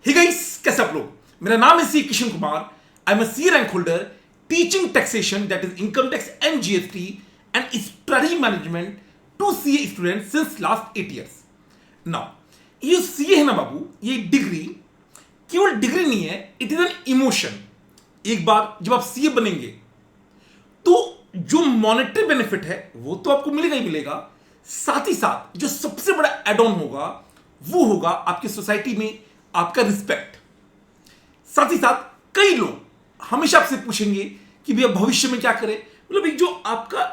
Hey guys, कैसे आप लोग। मेरा नाम है C Kishan Kumar. I am C rank holder teaching taxation, that is income tax and GST and strategy management to CA student since last 8 years। Now ये CA है ना बाबू, ये डिग्री केवल डिग्री नहीं है, इट इज एन इमोशन। एक बार जब आप सीए बनेंगे तो जो मॉनेटरी बेनिफिट है वो तो आपको मिलेगा ही मिलेगा, साथ ही साथ जो सबसे बड़ा एड ऑन होगा वो होगा आपकी सोसाइटी में आपका रिस्पेक्ट। साथ ही साथ कई लोग हमेशा आपसे पूछेंगे कि भैया भविष्य में क्या करें, मतलब एक जो आपका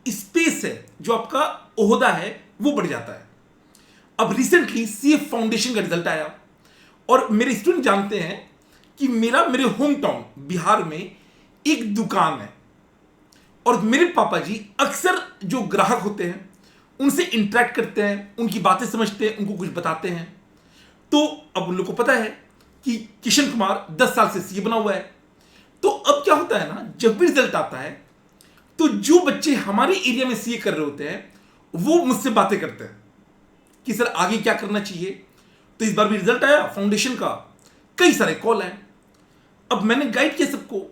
स्पेस है, जो आपका ओहदा है वो बढ़ जाता है। अब रिसेंटली सीए फाउंडेशन का रिजल्ट आया और मेरे स्टूडेंट जानते हैं कि मेरे होम टाउन बिहार में एक दुकान है और मेरे पापा जी अक्सर जो ग्राहक होते हैं उनसे इंटरेक्ट करते हैं, उनकी बातें समझते हैं, उनको कुछ बताते हैं। तो अब उन लोग को पता है कि किशन कुमार 10 साल से सीए बना हुआ है। तो अब क्या होता है ना, जब भी रिजल्ट आता है तो जो बच्चे हमारे एरिया में सीए कर रहे होते हैं वो मुझसे बातें करते हैं कि सर आगे क्या करना चाहिए। तो इस बार भी रिजल्ट आया फाउंडेशन का, कई सारे कॉल आए। अब मैंने गाइड किया सबको।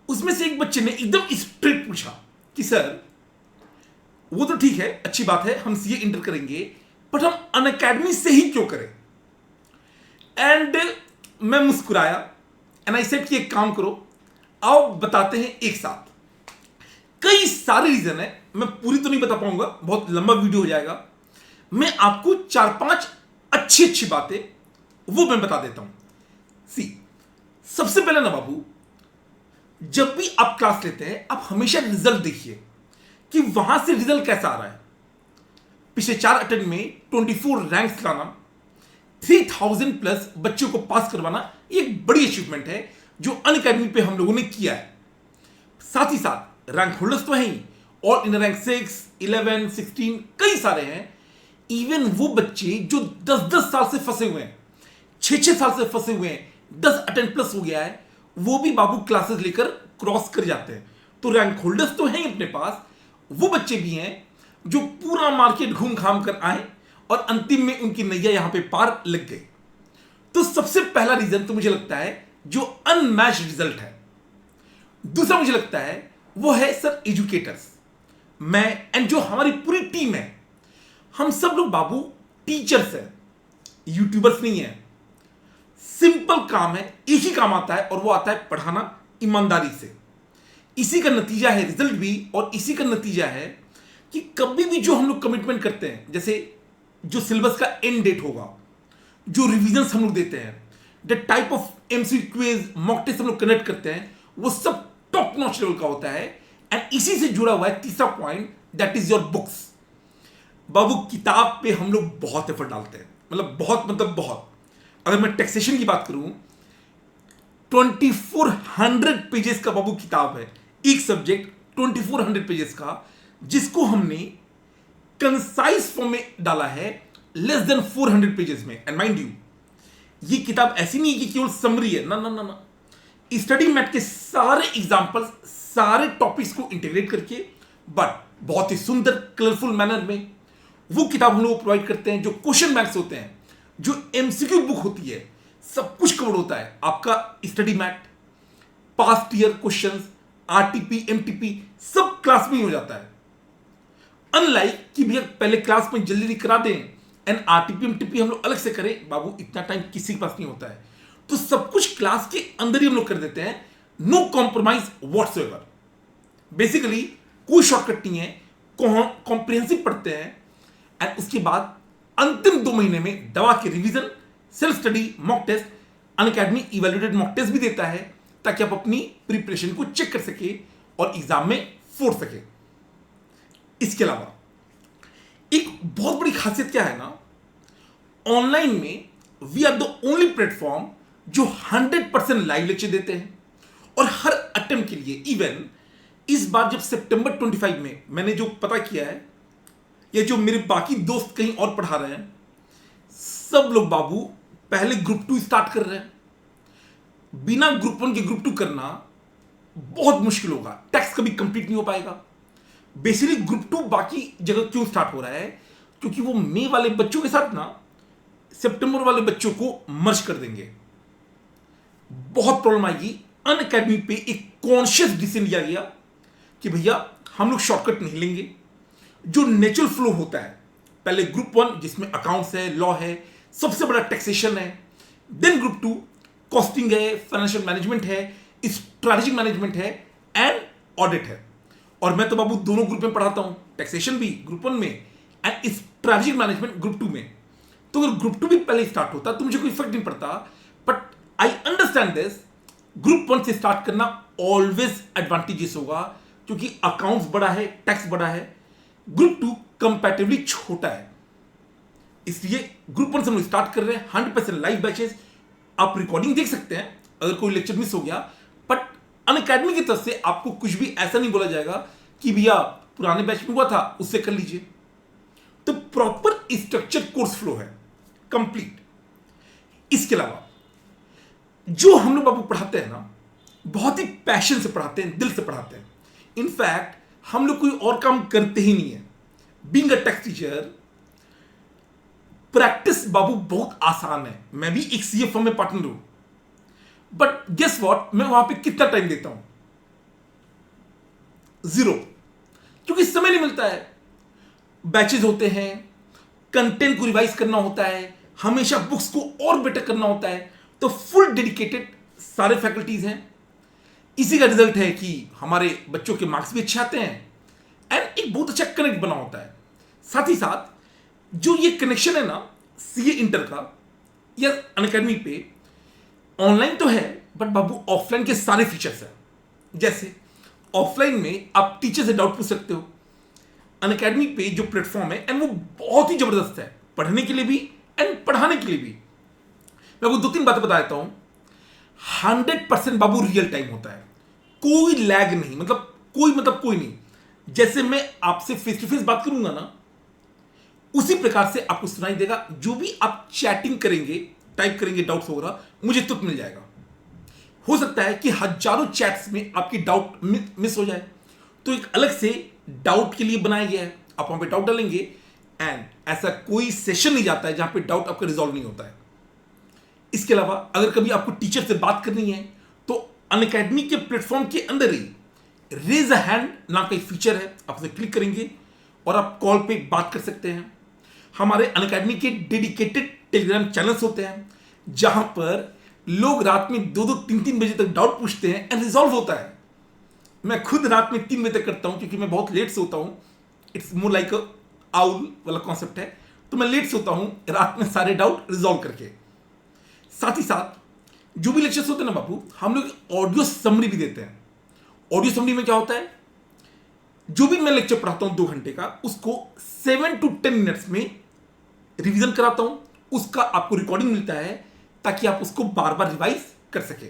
उसमें से एक बच्चे ने एकदम स्ट्रेट पूछा कि सर वो तो ठीक है, अच्छी बात है, हम सीए इंटर करेंगे, बट हम अनअकैडमी से ही क्यों करें। एंड मैं मुस्कुराया एंड आई सेड कि एक काम करो, आओ बताते हैं एक साथ। कई सारे रीजन है, मैं पूरी तो नहीं बता पाऊंगा, बहुत लंबा वीडियो हो जाएगा। मैं आपको 4-5 अच्छी बातें वो मैं बता देता हूं। सी, सबसे पहले ना बाबू, जब भी आप क्लास लेते हैं आप हमेशा रिजल्ट देखिए कि वहां से रिजल्ट कैसा आ रहा है। पिछले 4 अटेम्प्ट में 24 रैंक्स लाना, 3000 प्लस बच्चों को पास करवाना, ये एक बड़ी अचीवमेंट है जो अनअकैडमी पे हम लोगों ने किया है। साथ ही साथ रैंक होल्डर्स तो हैं ही, और इन रैंक 6, 11, 16 कई सारे हैं। इवन वो बच्चे जो 10-10 साल से फंसे हुए हैं, 6-6 साल से फंसे हुए हैं, 10 अटेम्प्ट प्लस हो गया है, वो भी बाबू क्लासेस लेकर क्रॉस कर जाते हैं। तो रैंक होल्डर्स तो हैं ही अपने पास, वो बच्चे भी हैं जो पूरा मार्केट घूम घाम कर आए और अंतिम में उनकी नैया यहां पे पार लग गई। तो सबसे पहला रीजन तो मुझे लगता है जो अनमैच्ड रिजल्ट है। दूसरा मुझे लगता है वो है सर एजुकेटर्स। मैं एंड जो हमारी पूरी टीम है, हम सब लोग बाबू टीचर्स हैं, यूट्यूबर्स नहीं है। सिंपल काम है, एक ही काम आता है और वो आता है पढ़ाना ईमानदारी से। इसी का नतीजा है रिजल्ट भी, और इसी का नतीजा है कि कभी भी जो हम लोग कमिटमेंट करते हैं, जैसे जो सिलेबस का एंड डेट होगा, जो रिविजन्स हम लोग देते हैं, the type of MCQ quiz, mock test हम लोग कनेक्ट करते हैं, वो सब टॉप नॉच लेवल का होता है। एंड इसी से जुड़ा हुआ है तीसरा point, that is your books. बाबू किताब पे हम लोग बहुत एफर्ट डालते हैं, मतलब बहुत। अगर मैं टैक्सेशन की बात करूं, 2400 पेजेस का बाबू किताब है, एक सब्जेक्ट 2400 पेजेस का, जिसको हमने कंसाइज फॉर्म में डाला है लेस देन 400 पेजेस में। एंड माइंड यू, ये किताब ऐसी नहीं है कि केवल समरी है, ना ना ना ना। स्टडी मैथ के सारे एग्जांपल्स, सारे टॉपिक्स को इंटीग्रेट करके, बट बहुत ही सुंदर कलरफुल मैनर में वो किताब हम लोग प्रोवाइड करते हैं। जो क्वेश्चन बैंक्स होते हैं, जो एमसीक्यू बुक होती है, सब कुछ कवर होता है। आपका study math, past year questions, RTP, MTP सब क्लास में ही हो जाता है। अनलाइक कि भैया पहले क्लास में जल्दी करा दें एंड आरटीपी एमटीपी हम लोग अलग से करें, बाबू इतना टाइम किसी के पास नहीं होता है। तो सब कुछ क्लास के अंदर ही हम लोग कर देते हैं, नो कॉम्प्रोमाइज व्हाटसोएवर। बेसिकली कोई शॉर्टकट नहीं है, कॉम्प्रिहेंसिव पढ़ते हैं एंड उसके बाद अंतिम 2 महीने में दवा के revision, self study, mock test, Unacademy evaluated mock test भी देता है ताकि आप अपनी प्रिपरेशन को चेक कर सके और एग्जाम में फोड़ सके। इसके अलावा एक बहुत बड़ी खासियत क्या है ना, ऑनलाइन में we are the only platform जो 100% लाइव लेक्चर देते हैं और हर अटेम्प्ट के लिए। इवन इस बार जब सितंबर 25 में मैंने जो पता किया है, या जो मेरे बाकी दोस्त कहीं और पढ़ा रहे हैं, सब लोग बाबू पहले ग्रुप 2 स्टार्ट कर रहे हैं। बिना ग्रुप 1 के ग्रुप 2 करना बहुत मुश्किल होगा, टैक्स कभी कंप्लीट नहीं हो पाएगा। बेसिकली ग्रुप 2 बाकी जगह क्यों स्टार्ट हो रहा है, क्योंकि वो मे वाले बच्चों के साथ ना सितंबर वाले बच्चों को मर्ज कर देंगे। बहुत प्रॉब्लम आएगी। अनअकैडमी पे एक कॉन्शियस डिसीजन लिया गया कि भैया हम लोग शॉर्टकट नहीं लेंगे। जो नेचुरल फ्लो होता है, पहले ग्रुप 1 जिसमें अकाउंट्स है, लॉ है, सबसे बड़ा टैक्सेशन है, देन ग्रुप 2 कॉस्टिंग है, फाइनेंशियल मैनेजमेंट है, स्ट्रैटेजिक मैनेजमेंट है एंड ऑडिट है। और मैं तो बाबू दोनों ग्रुप में पढ़ाता हूं, टैक्सेशन भी ग्रुप 1 में एंड स्ट्रैटेजिक मैनेजमेंट ग्रुप 2 में। तो अगर ग्रुप 2 भी पहले स्टार्ट होता तो मुझे कोई फर्क नहीं पड़ता, but I understand this, group 1 से स्टार्ट करना ऑलवेज एडवांटेजेस होगा क्योंकि अकाउंट्स बड़ा है, टैक्स बड़ा है। ग्रुप 2 कंपैरेटिवली छोटा है, इसलिए ग्रुप 1 से हम स्टार्ट कर रहे हैं। 100% लाइव बैचेस, आप रिकॉर्डिंग देख सकते हैं अगर कोई लेक्चर मिस हो गया, बट अनअकैडमी की तरफ से आपको कुछ भी ऐसा नहीं बोला जाएगा कि भैया पुराने बैच में हुआ था उससे कर लीजिए। तो प्रॉपर स्ट्रक्चर कोर्स फ्लो है कंप्लीट। इसके अलावा जो हम लोग बाबू पढ़ाते हैं ना, बहुत ही पैशन से पढ़ाते हैं, दिल से पढ़ाते हैं। इनफैक्ट हम लोग कोई और काम करते ही नहीं है। Being a tax teacher, practice बाबू बहुत आसान है। मैं भी एक सीए फर्म में पार्टनर हूं, बट गेस व्हाट, मैं वहां पे कितना टाइम देता हूं? 0, क्योंकि समय नहीं मिलता है। बैचेस होते हैं, कंटेंट को रिवाइज करना होता है, हमेशा बुक्स को और बेटर करना होता है। तो फुल डेडिकेटेड सारे फैकल्टीज हैं। इसी का रिजल्ट है कि हमारे बच्चों के मार्क्स भी अच्छे आते हैं एंड एक बहुत अच्छा कनेक्ट बना होता है। साथ ही साथ जो ये कनेक्शन है ना सीए इंटर का या अनअकैडमी पे, ऑनलाइन तो है बट बाबू ऑफलाइन के सारे फीचर्स हैं। जैसे ऑफलाइन में आप टीचर से डाउट पूछ सकते हो, अनअकैडमी पे जो प्लेटफॉर्म है एंड वो बहुत ही जबरदस्त है, पढ़ने के लिए भी एंड पढ़ाने के लिए भी। मैं आपको 2-3 बातें बता देता हूं। 100% बाबू रियल टाइम होता है, कोई लैग नहीं, मतलब कोई नहीं। जैसे मैं आपसे फेस टू फेस बात करूंगा ना, उसी प्रकार से आपको सुनाई देगा। जो भी आप चैटिंग करेंगे, टाइप करेंगे डाउट्स वगैरह, मुझे तुरंत मिल जाएगा। हो सकता है कि हजारों चैट्स में आपकी डाउट मिस हो जाए, तो एक अलग से डाउट के लिए बनाया गया है। आप वहां पे डाउट डालेंगे एंड ऐसा कोई सेशन नहीं जाता है जहां पे डाउट आपका रिजॉल्व नहीं होता है। इसके अलावा अगर कभी आपको टीचर से बात करनी है तो अनअकैडमी के प्लेटफॉर्म के अंदर ही रेज अ हैंड नाम का एक फीचर है, आप उसे क्लिक करेंगे और आप कॉल पे बात कर सकते हैं। हमारे अनअकैडमी के डेडिकेटेड टेलीग्राम चैनल्स होते हैं जहां पर लोग रात में 2-2, 3-3 बजे तक डाउट पूछते हैं एंड रिजॉल्व होता है। मैं खुद रात में 3 बजे तक करता हूं क्योंकि मैं बहुत लेट से होता हूं। इट्स मोर लाइक आउल वाला कॉन्सेप्ट है, तो मैं लेट से होता हूं रात में सारे डाउट रिजॉल्व करके। साथ ही साथ जो भी लेक्चर्स होते हैं ना बाबू, हम लोग ऑडियो समरी भी देते हैं। ऑडियो समरी में क्या होता है, जो भी मैं लेक्चर पढ़ाता हूं 2 घंटे का, उसको 7 to 10 मिनट्स में रिवीजन कराता हूं। उसका आपको रिकॉर्डिंग मिलता है ताकि आप उसको बार बार रिवाइज कर सके।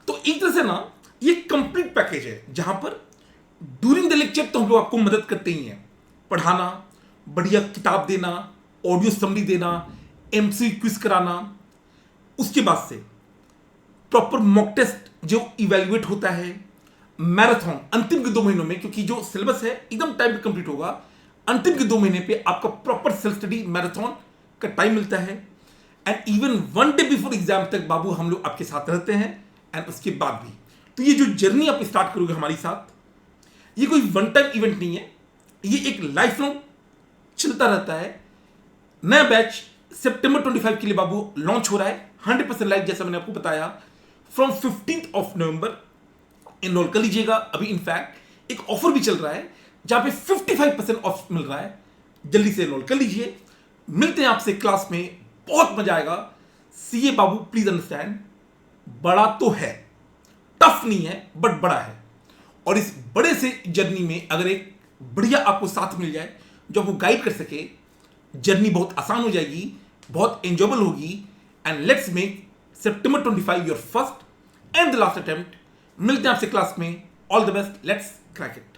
तो एक तरह से ना ये कंप्लीट पैकेज है जहां पर ड्यूरिंग द लेक्चर तो हम लोग आपको मदद करते ही हैं, पढ़ाना, बढ़िया किताब देना, ऑडियो समरी देना, एमसी क्विज कराना। उसके बाद से प्रॉपर मॉक टेस्ट जो इवेल्युएट होता है, मैराथन अंतिम के 2 महीनों में, क्योंकि जो सिलेबस है एकदम टाइम पे कंप्लीट होगा। अंतिम के 2 महीने पे आपका प्रॉपर सेल्फ स्टडी मैराथन का टाइम मिलता है and even 1 day before exam तक बाबू हम लोग आपके साथ रहते हैं एंड उसके बाद भी। तो ये जो जर्नी आप स्टार्ट करोगे हमारे साथ, ये कोई वन टाइम इवेंट नहीं है, ये एक लाइफ लॉन्ग चलता रहता है। नया बैच सितंबर 25 के लिए बाबू लॉन्च हो रहा है 100% लाइव, जैसा मैंने आपको बताया, from 15th of November। Enrol कर लीजिएगा। अभी इनफैक्ट एक ऑफर भी चल रहा है जहां पे 55% ऑफ मिल रहा है, जल्दी से इनरोल कर लीजिए। मिलते हैं आपसे क्लास में, बहुत मजा आएगा। सीए बाबू प्लीज अंडरस्टैंड, बड़ा तो है, टफ नहीं है बट बड़ा है। और इस बड़े से जर्नी में अगर एक बढ़िया आपको साथ मिल जाए जो आपको गाइड कर सके, जर्नी बहुत आसान हो जाएगी, बहुत एंजॉयबल होगी। And let's make September 25 your first and the last attempt. मिलते हैं आपसे क्लास में। All the best, let's crack it.